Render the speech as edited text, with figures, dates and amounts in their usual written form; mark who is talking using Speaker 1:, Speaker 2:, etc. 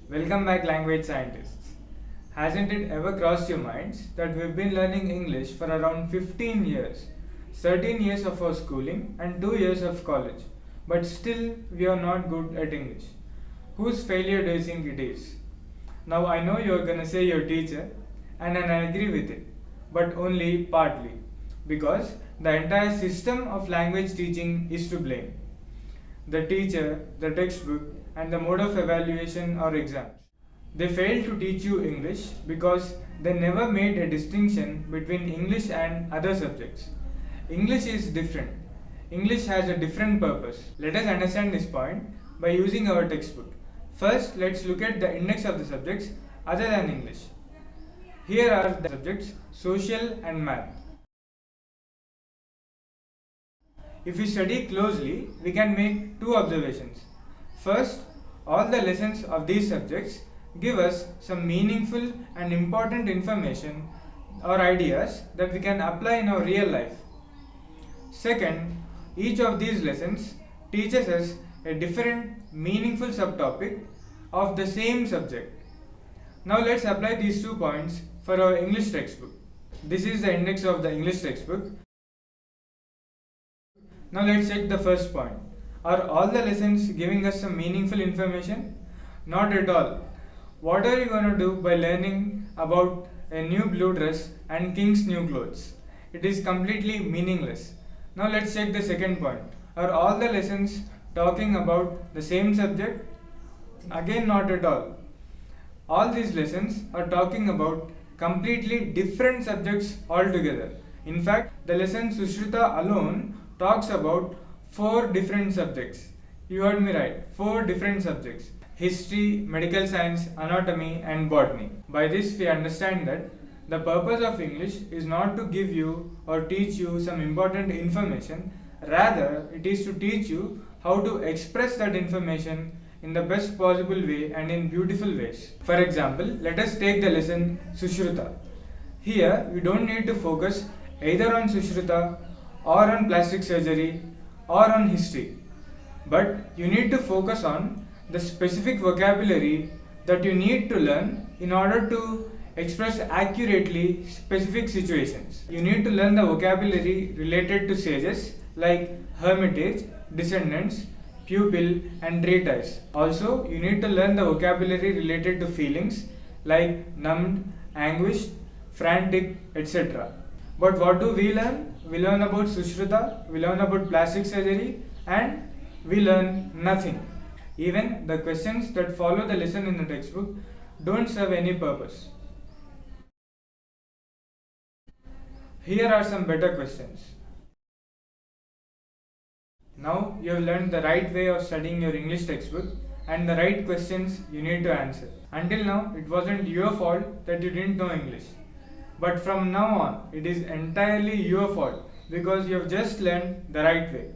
Speaker 1: Welcome back, language scientists. Hasn't it ever crossed your minds that we've been learning English for around 15 years, 13 years of our schooling and 2 years of college, but still we are not good at English? Whose failure do you think it is? Now I know you're gonna say your teacher, and I agree with it, but only partly, because the entire system of language teaching is to blame. The teacher, the textbook, and the mode of evaluation or exams. They fail to teach you English because they never made a distinction between English and other subjects. English is different. English has a different purpose. Let us understand this point by using our textbook. First, let's look at the index of the subjects other than English. Here are the subjects social and math. If we study closely, we can make two observations. First, all the lessons of these subjects give us some meaningful and important information or ideas that we can apply in our real life. Second, each of these lessons teaches us a different meaningful subtopic of the same subject. Now let's apply these 2 points for our English textbook. This is the index of the English textbook. Now let's check the first point. Are all the lessons giving us some meaningful information? Not at all. What are you going to do by learning about a new blue dress and king's new clothes? It is completely meaningless. Now let's check the second point. Are all the lessons talking about the same subject? Again, not at all. All these lessons are talking about completely different subjects altogether. In fact, the lesson Sushruta alone talks about 4 different subjects. You heard me right, 4 different subjects: history, medical science, anatomy and botany. By this we understand that the purpose of English is not to give you or teach you some important information, rather it is to teach you how to express that information in the best possible way and in beautiful ways. For example, let us take the lesson Sushruta. Here we don't need to focus either on Sushruta or on plastic surgery or on history, but you need to focus on the specific vocabulary that you need to learn in order to express accurately specific situations. You need to learn the vocabulary related to sages like hermitage, descendants, pupil and treatise. Also, you need to learn the vocabulary related to feelings like numbed, anguished, frantic, etc. But what do we learn? We learn about Sushruta, we learn about plastic surgery, and we learn nothing. Even the questions that follow the lesson in the textbook don't serve any purpose. Here are some better questions. Now you have learned the right way of studying your English textbook and the right questions you need to answer. Until now, it wasn't your fault that you didn't know English. But from now on, it is entirely your fault because you have just learned the right way.